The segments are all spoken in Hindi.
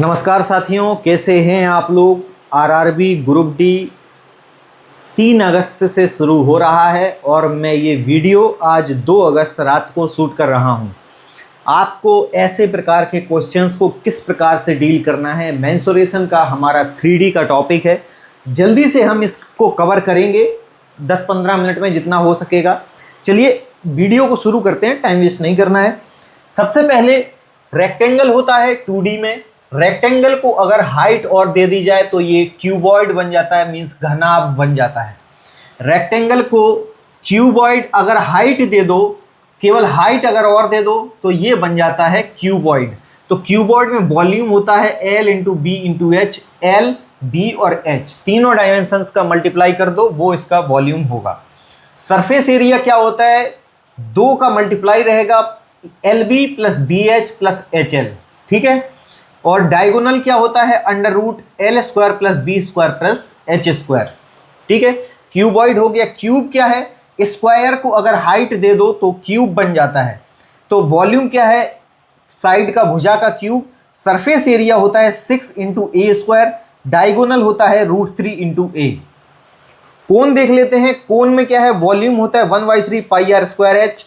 नमस्कार साथियों, कैसे हैं आप लोग। आरआरबी ग्रुप डी 3 अगस्त से शुरू हो रहा है और मैं ये वीडियो आज 2 अगस्त रात को शूट कर रहा हूँ। आपको ऐसे प्रकार के क्वेश्चंस को किस प्रकार से डील करना है, मेंसुरेशन का हमारा 3D का टॉपिक है। जल्दी से हम इसको कवर करेंगे 10-15 मिनट में जितना हो सकेगा। चलिए वीडियो को शुरू करते हैं, टाइम वेस्ट नहीं करना है। सबसे पहले रेक्टेंगल होता है 2D में। रेक्टेंगल को अगर हाइट और दे दी जाए तो ये क्यूबॉइड बन जाता है, मीन्स घनाभ बन जाता है। रेक्टेंगल को क्यूबॉइड अगर हाइट दे दो, केवल हाइट अगर और दे दो तो ये बन जाता है क्यूबॉइड। तो क्यूबॉइड में वॉल्यूम होता है L into B into H. L, B और H तीनों डायमेंशंस का मल्टीप्लाई कर दो, वो इसका वॉल्यूम होगा। सरफेस एरिया क्या होता है, 2 का मल्टीप्लाई रहेगा LB plus BH plus HL, ठीक है। और डायगोनल क्या होता है, under root L square plus B square plus H square, ठीक है। क्यूबॉइड हो गया। क्यूब क्या है, स्क्वायर को अगर हाइट दे दो तो क्यूब बन जाता है। तो वॉल्यूम क्या है, साइड का भुजा का क्यूब। सरफेस एरिया होता है 6 इंटू ए स्क्वायर। डायगोनल होता है √3 इंटू ए। कोण देख लेते हैं। कोण में क्या है, वॉल्यूम होता है 1/3 pi are square h.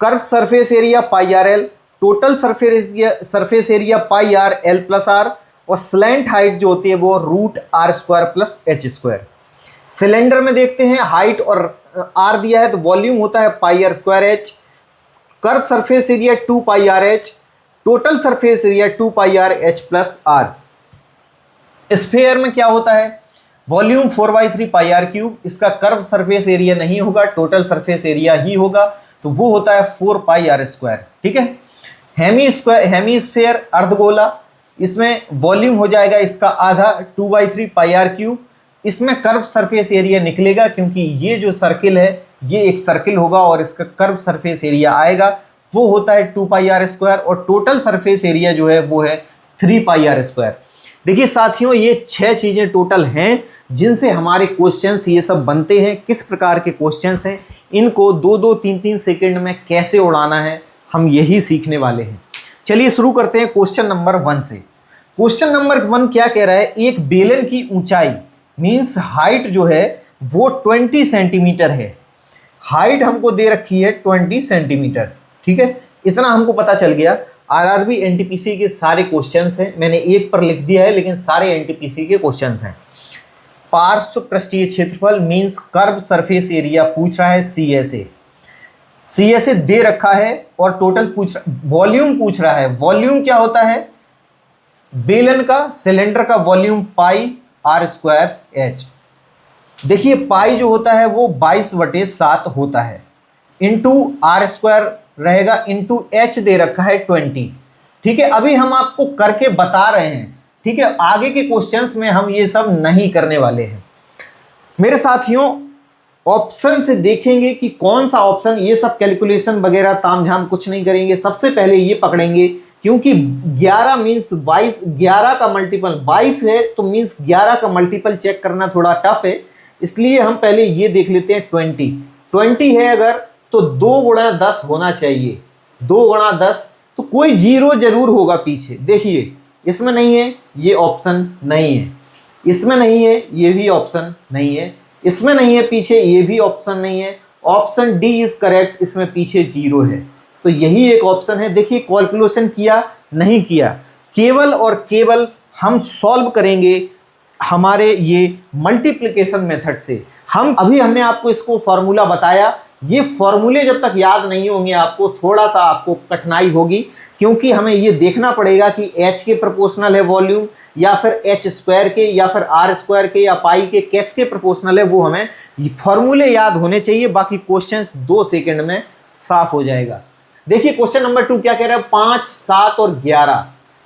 Curve surface area pi r l. Total surface area pi r l plus r. और स्लैंट हाइट जो होती है वो √r square plus h square. Cylinder में देखते हैं, हाइट और आर दिया है तो वॉल्यूम होता है pi are square h. Curve surface area 2 pi r h. Total surface area 2 pi r h plus r. Sphere में क्या होता है, वॉल्यूम 4/3 पाई आर क्यूब। इसका कर्व सरफेस एरिया नहीं होगा, टोटल सरफेस एरिया ही होगा, तो वो होता है 4 पाई आर स्क्वायर, ठीक है। हेमीस्फेयर अर्धगोला, इसमें वॉल्यूम हो जाएगा इसका आधा 2/3 पाई आर क्यूब। इसमें कर्व सरफेस एरिया निकलेगा क्योंकि ये जो सर्किल है ये एक सर्किल होगा और इसका कर्व सरफेस एरिया आएगा, वो होता है 2 पाई आर स्क्वायर। और टोटल सरफेस एरिया जो है वो है 3 पाई आर स्क्वायर। देखिए साथियों, ये 6 चीजें टोटल हैं जिनसे हमारे क्वेश्चंस ये सब बनते हैं। किस प्रकार के क्वेश्चंस हैं, इनको 2-2, 3-3 सेकेंड में कैसे उड़ाना है, हम यही सीखने वाले हैं। चलिए शुरू करते हैं क्वेश्चन नंबर 1 से। क्वेश्चन नंबर 1 क्या कह रहा है, एक बेलन की ऊंचाई मींस हाइट जो है वो 20 सेंटीमीटर है। हाइट हमको दे रखी है 20 सेंटीमीटर, ठीक है। इतना हमको पता चल गया। आरआरबी एनटीपीसी के सारे क्वेश्चंस हैं, मैंने एक पर लिख दिया है लेकिन सारे एनटीपीसी के क्वेश्चंस हैं। पार्श्व पृष्ठीय क्षेत्रफल मींस कर्व सरफेस एरिया पूछ रहा है CSA दे रखा है और टोटल वॉल्यूम पूछ रहा है। वॉल्यूम क्या होता है, बेलन का, सिलेंडर का volume pi are square H. देखिए पाई जो होता है वो 22/7 होता है, इंटू आर स्क्वायर रहेगा, इंटू एच दे रखा है 20, ठीक है। अभी हम आपको करके बता रहे हैं, ठीक है। आगे के क्वेश्चंस में हम ये सब नहीं करने वाले हैं मेरे साथियों। ऑप्शन से देखेंगे कि कौन सा ऑप्शन, ये सब कैलकुलेशन वगैरह तामझाम कुछ नहीं करेंगे। सबसे पहले ये पकड़ेंगे क्योंकि 11 मीन्स 22, 11 का मल्टीपल 22 है तो मीन्स 11 का मल्टीपल चेक करना थोड़ा टफ है, इसलिए हम पहले ये देख लेते हैं। 20 है अगर तो 2 गुणा 10 होना चाहिए। 2 गुणा 10 तो कोई जीरो जरूर होगा पीछे। देखिए इसमें नहीं है, ये ऑप्शन नहीं है, इसमें नहीं है, ये भी ऑप्शन नहीं है, इसमें नहीं है पीछे, ये भी ऑप्शन नहीं है। ऑप्शन डी इज करेक्ट, इसमें पीछे 0 है, तो यही एक ऑप्शन है। देखिए कैलकुलेशन किया नहीं किया, केवल और केवल हम सॉल्व करेंगे हमारे ये मल्टीप्लिकेशन मेथड से। हमने आपको इसको फॉर्मूला बताया, ये फॉर्मूले जब तक याद नहीं होंगे आपको थोड़ा सा आपको कठिनाई होगी, क्योंकि हमें ये देखना पड़ेगा कि H के प्रोपोर्शनल है वॉल्यूम या फिर H स्क्वायर के या फिर R स्क्वायर के या पाई के, किसके प्रोपोर्शनल है, वो हमें फॉर्मूले याद होने चाहिए। बाकी क्वेश्चंस 2 सेकंड में साफ हो जाएगा। देखिए क्वेश्चन नंबर 2 क्या कह रहा है, 5, 7 और 11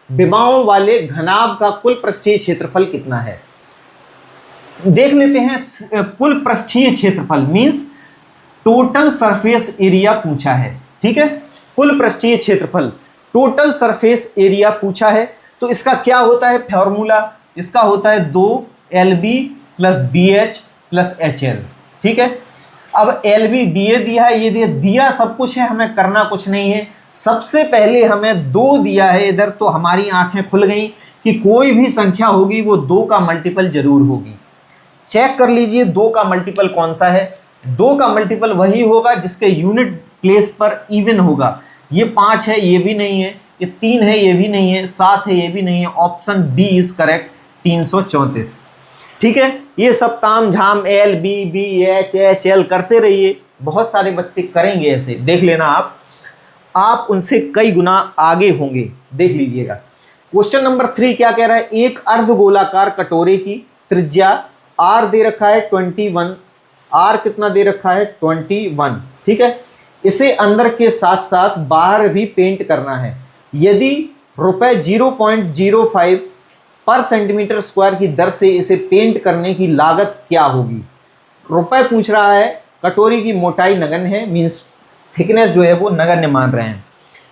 विमाओं वाले घनाभ का कुल पृष्ठीय क्षेत्रफल कितना है। देख लेते हैं। कुल पृष्ठीय क्षेत्रफल मींस टोटल सरफेस एरिया पूछा है, ठीक है। कुल पृष्ठीय क्षेत्रफल, टोटल सरफेस एरिया पूछा है, तो इसका क्या होता है फॉर्मूला, इसका होता है 2LB plus BH plus HL, ठीक है। अब LB दिया है, ये दिया सब कुछ है, हमें करना कुछ नहीं है। सबसे पहले हमें 2 दिया है इधर, तो हमारी आंखें खुल गई कि कोई भी संख्या होगी वो 2 का मल्टीपल जरूर होगी। चेक कर लीजिए 2 का मल्टीपल कौन सा है। 2 का मल्टीपल वही होगा जिसके यूनिट प्लेस पर इवन होगा। ये 5 है, ये भी नहीं है, ये 3 है, ये भी नहीं है, 7 है, ये भी नहीं है। Option B is correct, 334। ठीक है, ये सब ताम झाम L B B H H L करते रहिए, बहुत सारे बच्चे करेंगे ऐसे, देख लेना आप उनसे कई गुना आगे होंगे, देख लीजिएगा। क्वेश्चन नंबर 3 क्या कह रहा है, एक अर्धगोलाकार कटोरे की त्रिज्या आर दे रखा है 21, आर कितना दे रखा है 21, ठीक है। इसे अंदर के साथ साथ बाहर भी पेंट करना है। यदि रुपए 0.05 पर सेंटीमीटर स्क्वायर की दर से इसे पेंट करने की लागत क्या होगी। रुपए पूछ रहा है, कटोरी की मोटाई नगण्य है, मीन्स थिकनेस जो है वो नगण्य मान रहे हैं।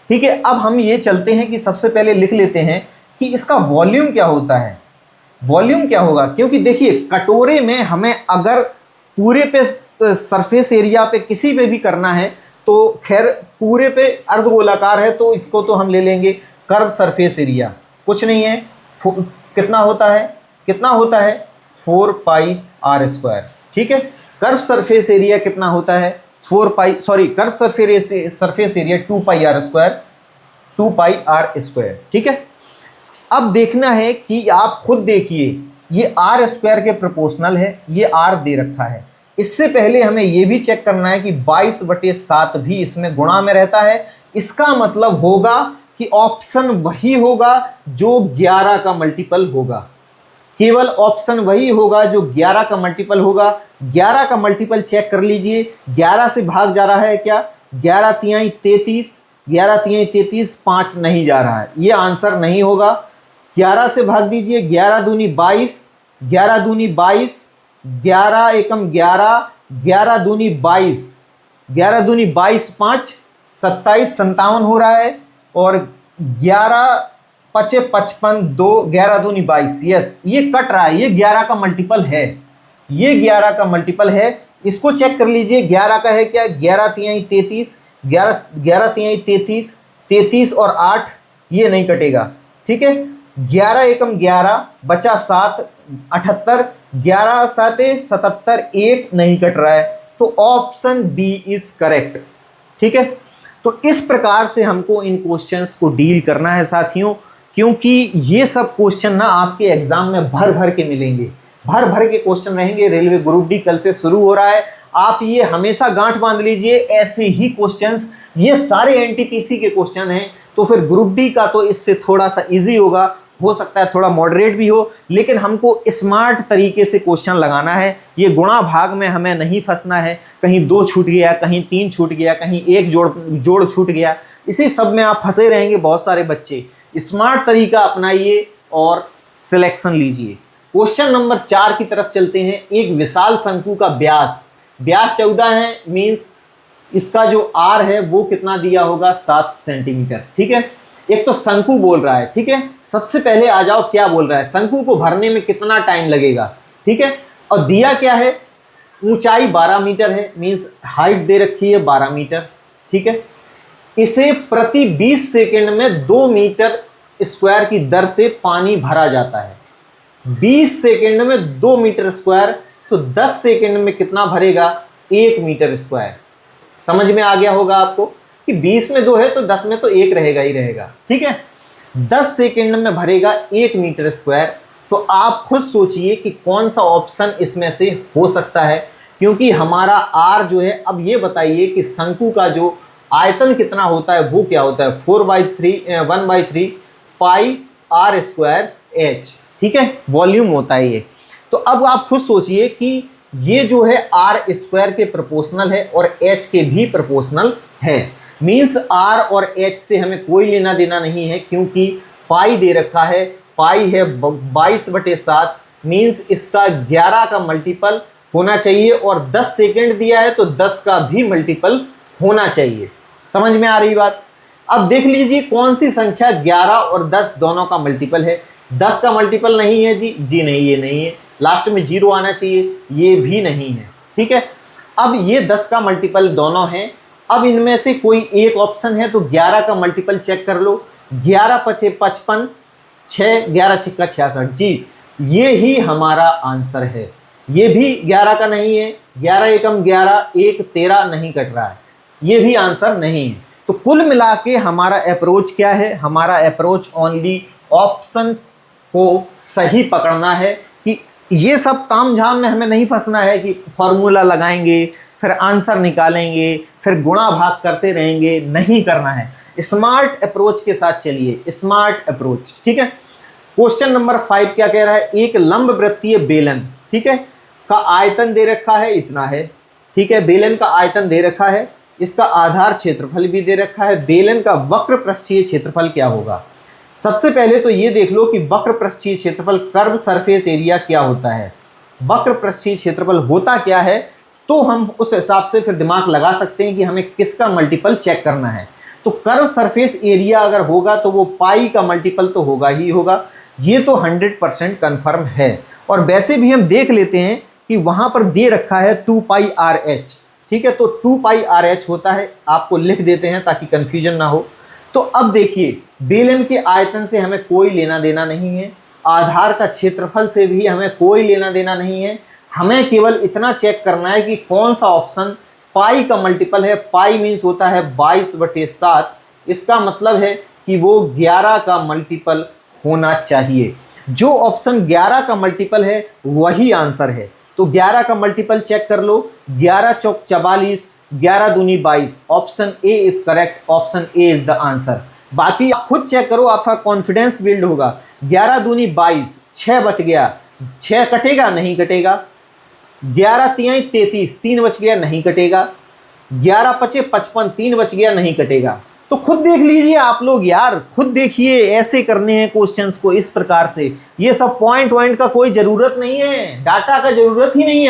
ठीक है, अब हम ये चलते हैं कि सबसे पहले लिख लेते हैं कि इसका वॉल्यूम क्या होता है। वॉल्यूम क्या होगा, क्योंकि देखिए कटोरे में हमें अगर पूरे पे सरफेस एरिया पे किसी पे भी करना है तो खैर पूरे पे अर्धगोलाकार है तो इसको तो हम ले लेंगे कर्व सरफेस एरिया, कुछ नहीं है, कितना होता है 4 पाई आर स्क्वायर। ठीक है, कर्व सरफेस एरिया कितना होता है curve surface area 2 pi are square. ठीक है, अब देखना है कि आप खुद देखिए ये आर स्क्वायर के प्रोपोर्शनल है, ये आर दे रखा है। इससे पहले हमें ये भी चेक करना है कि 22/7 भी इसमें गुणा में रहता है। इसका मतलब होगा कि ऑप्शन वही होगा जो 11 का मल्टीपल होगा, केवल ऑप्शन वही होगा जो 11 का मल्टीपल होगा। 11 का मल्टीपल चेक कर लीजिए, 11 से भाग जा रहा है क्या, 11 तिहाई 33, 5 नहीं जा रहा है, ये आंसर नहीं होगा। 11 से भाग दीजिए, 11 दूनी 22, 11 दूनी 22, 11 एकम 11, 11 दूनी 22, 11 दूनी 22, 5 27, 57 हो रहा है, और 11 पचे 55, 2 11 दूनी 22, यस ये कट रहा है, ये 11 का मल्टीपल है, ये 11 का मल्टीपल है। इसको चेक कर लीजिए, 11 का है क्या, 11 तिहाई 33, 11 तिहाई 33, 33 और 8 ये नहीं कटेगा। ठीक है, 11 एकम 11 बचा 7 78, 11 7 77, 1 नहीं कट रहा है, तो ऑप्शन बी इज करेक्ट। ठीक है, तो इस प्रकार से हमको इन क्वेश्चंस को डील करना है साथियों, क्योंकि ये सब क्वेश्चन ना आपके एग्जाम में भर भर के मिलेंगे, भर भर के क्वेश्चन रहेंगे। रेलवे ग्रुप डी कल से शुरू हो रहा है, आप ये हमेशा गांठ बांध लीजिए, ऐसे ही क्वेश्चंस ये सारे एनटीपीसी के क्वेश्चन हैं, तो फिर ग्रुप डी का तो इससे थोड़ा सा इजी होगा, हो सकता है थोड़ा मॉडरेट भी हो, लेकिन हमको स्मार्ट तरीके से क्वेश्चन लगाना है। ये गुणा भाग में हमें नहीं फंसना है, कहीं 2 छूट गया, कहीं 3 छूट गया, कहीं 1 जोड़ छूट गया, इसी सब में आप फंसे रहेंगे बहुत सारे बच्चे। स्मार्ट तरीका अपनाइए और सिलेक्शन लीजिए। क्वेश्चन नंबर 4 की तरफ चलते हैं। एक विशाल शंकु का व्यास 14 है, मीन्स इसका जो आर है वो कितना दिया होगा 7 सेंटीमीटर। ठीक है, एक तो शंकु बोल रहा है। ठीक है, सबसे पहले आ जाओ क्या बोल रहा है, शंकु को भरने में कितना टाइम लगेगा। ठीक है, और दिया क्या है, ऊंचाई 12 मीटर है, मीन्स हाइट दे रखी है 12 मीटर। ठीक है, इसे प्रति 20 सेकंड में 2 मीटर स्क्वायर की दर से पानी भरा जाता है। 20 सेकंड में 2 मीटर स्क्वायर, तो 10 सेकंड में कितना भरेगा 1 मीटर स्क्वायर। समझ में आ गया होगा आपको कि 20 में 2 है तो 10 में तो 1 रहेगा ही रहेगा। ठीक है, 10 सेकंड में भरेगा 1 मीटर स्क्वायर। तो आप खुद सोचिए कि कौन सा ऑप्शन इसमें से हो सकता है, क्योंकि हमारा आर जो है, अब ये बताइए कि शंकु का जो आयतन कितना होता है वो क्या होता है, 1/3 पाई आर स्क्वायर एच। ठीक है, वॉल्यूम होता है ये। तो अब आप खुद सोचिए कि ये जो है आर स्क्वायर के प्रोपोर्शनल है और एच के भी प्रोपोर्शनल है, मीन्स आर और एच से हमें कोई लेना देना नहीं है, क्योंकि पाई दे रखा है, पाई है 22/7, मीन्स इसका 11 का मल्टीपल होना चाहिए, और 10 सेकंड दिया है तो 10 का भी मल्टीपल होना चाहिए। समझ में आ रही बात। अब देख लीजिए कौन सी संख्या 11 और 10 दोनों का मल्टीपल है। 10 का मल्टीपल नहीं है जी नहीं, ये नहीं है, लास्ट में 0 आना चाहिए, ये भी नहीं है। ठीक है, अब ये 10 का मल्टीपल दोनों हैं। अब इनमें से कोई एक ऑप्शन है, तो 11 का मल्टीपल चेक कर लो। 11 पचे 55, 6 11 छिक्का 66 जी, ये ही हमारा आंसर है। ये भी 11 का नहीं है, 11 एकम 11, 1 13 नहीं कट रहा है, ये भी आंसर नहीं है। तो कुल मिला के हमारा अप्रोच क्या है? हमारा अप्रोच ओनली ऑप्शंस को सही पकड़ना है कि ये सब तामझाम में हमें नहीं फंसना है कि फॉर्मूला लगाएंगे फिर आंसर निकालेंगे फिर गुणा भाग करते रहेंगे, नहीं करना है। स्मार्ट अप्रोच के साथ चलिए, स्मार्ट अप्रोच, ठीक है। क्वेश्चन नंबर 5 क्या कह रहा है? एक लंब वृत्तीय बेलन, ठीक है, का आयतन दे रखा है, इतना है, ठीक है। बेलन का आयतन दे रखा है, इसका आधार क्षेत्रफल भी दे रखा है। बेलन का वक्र पृष्ठीय क्षेत्रफल क्या होगा? सबसे पहले तो ये देख लो कि वक्र पृष्ठीय क्षेत्रफल, कर्व सरफेस एरिया क्या होता है। वक्र पृष्ठीय क्षेत्रफल होता क्या है, तो हम उस हिसाब से फिर दिमाग लगा सकते हैं कि हमें किसका मल्टीपल चेक करना है। तो कर्व सरफेस एरिया अगर होगा तो वो पाई का मल्टीपल तो होगा ही होगा, ये तो 100% कन्फर्म है। और वैसे भी हम देख लेते हैं कि वहां पर दे रखा है 2 पाई आर एच, ठीक है, तो 2 पाई आर एच होता है, आपको लिख देते हैं ताकि कंफ्यूजन ना हो। तो अब देखिए, बेलन के आयतन से हमें कोई लेना देना नहीं है, आधार का क्षेत्रफल से भी हमें कोई लेना देना नहीं है। हमें केवल इतना चेक करना है कि कौन सा ऑप्शन पाई का मल्टीपल है। पाई मीन्स होता है 22/7, इसका मतलब है कि वो 11 का मल्टीपल होना चाहिए। जो ऑप्शन 11 का मल्टीपल है वही आंसर है। तो 11 का मल्टीपल चेक कर लो, 11 चौक 44, 11 दूनी 22, option A is correct, option A is the answer. बाकी आप खुद चेक करो, आपका कॉन्फिडेंस बिल्ड होगा। 11 दूनी 22, 6 बच गया, 6 कटेगा नहीं कटेगा। 11 तिहाई 33, 3 बच गया नहीं कटेगा। 11 पचे 55, 3 बच गया नहीं कटेगा। तो खुद देख लीजिए आप लोग यार, खुद देखिए, ऐसे करने हैं क्वेश्चंस को इस प्रकार से। ये सब पॉइंट वॉइंट का कोई जरूरत नहीं है, डाटा का जरूरत ही नहीं है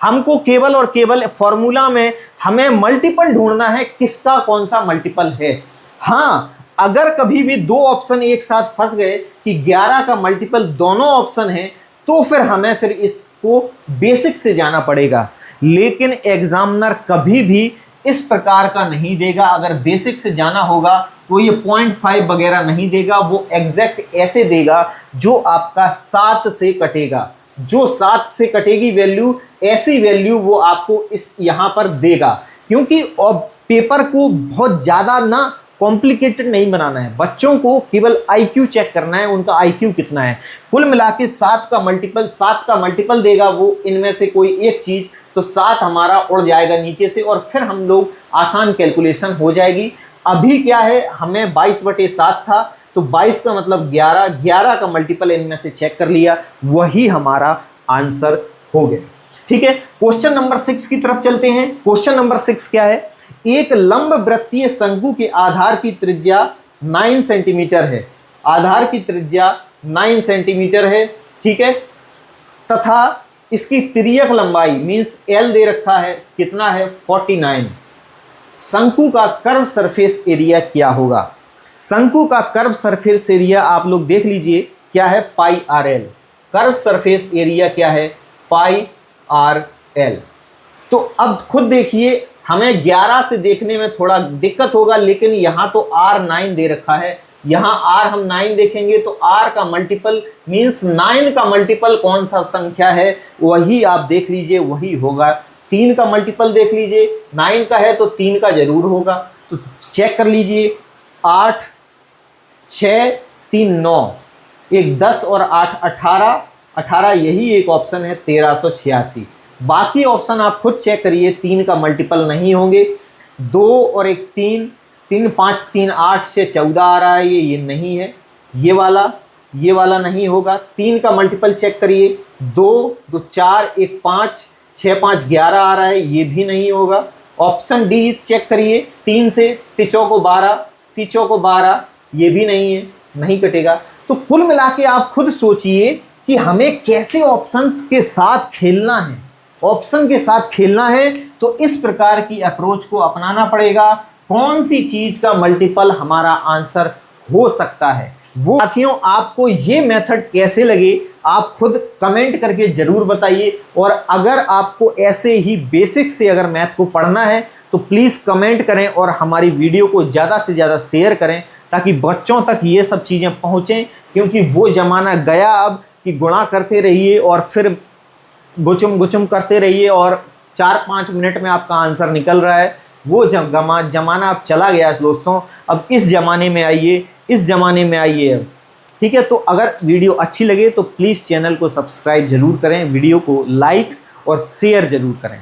हमको केवल और केवल फॉर्मूला में हमें मल्टीपल ढूंढना है, किसका कौन सा मल्टीपल है। हाँ, अगर कभी भी दो ऑप्शन एक साथ फंस गए कि 11 का मल्टीपल दोनों ऑप्शन है, तो फिर हमें फिर इसको बेसिक से जाना पड़ेगा। लेकिन एग्जामिनर कभी भी इस प्रकार का नहीं देगा। अगर बेसिक से जाना होगा तो ये 0.5 वगैरह नहीं देगा, वो एग्जैक्ट ऐसे देगा जो आपका 7 से कटेगा। जो 7 से कटेगी वैल्यू, ऐसी वैल्यू वो आपको इस यहाँ पर देगा। क्योंकि पेपर को बहुत ज़्यादा ना कॉम्प्लिकेटेड नहीं बनाना है, बच्चों को केवल आईक्यू चेक करना है, उनका आईक्यू कितना है। कुल मिला के 7 का मल्टीपल देगा वो, इनमें से कोई एक चीज़, तो 7 हमारा उड़ जाएगा नीचे से और फिर हम लोग आसान कैलकुलेशन हो जाएगी। अभी क्या है, हमें 22/7 था, तो 22 का मतलब 11, 11 का मल्टीपल इनमें से चेक कर लिया, वही हमारा आंसर हो गया। ठीक है, क्वेश्चन नंबर 6 की तरफ चलते हैं। क्वेश्चन नंबर 6 क्या है? एक लंब वृत्तीय शंकु के आधार की त्रिज्या 9 सेंटीमीटर है। आधार की त्रिज्या 9 सेंटीमीटर है, ठीक है, तथा इसकी तिर्यक लंबाई मींस एल दे रखा है, कितना है? 49। शंकु का कर्व सरफेस एरिया क्या होगा? शंकु का कर्व सरफेस एरिया आप लोग देख लीजिए क्या है, pi r l. Curve surface area क्या है? Pi r l. तो अब खुद देखिए, हमें 11 से देखने में थोड़ा दिक्कत होगा, लेकिन यहाँ तो R 9 दे रखा है, यहाँ R हम 9 देखेंगे तो R का मल्टीपल मींस 9 का मल्टीपल कौन सा संख्या है, वही आप देख लीजिए, वही होगा। 3 का मल्टीपल देख लीजिए, 9 का है तो 3 का जरूर होगा। तो चेक कर लीजिए, 8 6 3 9, एक 10 और 8 18, 18 यही एक ऑप्शन है, 1386। बाकी ऑप्शन आप खुद चेक करिए, 3 का मल्टीपल नहीं होंगे। 2 और एक 3, 3 5 3 8 से 14 आ रहा है, ये नहीं है। ये वाला नहीं होगा। 3 का मल्टीपल चेक करिए, 2 2 4 1 5 6 5 11 आ रहा है, ये भी नहीं होगा। ऑप्शन डी चेक करिए, 3 से 3 को 12, 3 को 12, ये भी नहीं है, नहीं कटेगा। तो कुल मिला के आप खुद सोचिए कि हमें कैसे ऑप्शन के साथ खेलना है। ऑप्शन के साथ खेलना है तो इस प्रकार की अप्रोच को अपनाना पड़ेगा। कौन सी चीज का मल्टीपल हमारा आंसर हो सकता है वो। साथियों, आपको ये मेथड कैसे लगे आप खुद कमेंट करके जरूर बताइए। और अगर आपको ऐसे ही बेसिक से अगर मैथ को पढ़ना है तो प्लीज़ कमेंट करें और हमारी वीडियो को ज़्यादा से ज़्यादा शेयर करें, ताकि बच्चों तक ये सब चीज़ें पहुँचें। क्योंकि वो ज़माना गया अब कि गुणा करते रहिए और फिर गुचुम गुचुम करते रहिए और 4-5 मिनट में आपका आंसर निकल रहा है। वो ज़माना अब चला गया दोस्तों। अब इस ज़माने में आइए, इस ज़माने में आइए अब, ठीक है। तो अगर वीडियो अच्छी लगे तो प्लीज़ चैनल को सब्सक्राइब ज़रूर करें, वीडियो को लाइक और शेयर ज़रूर करें।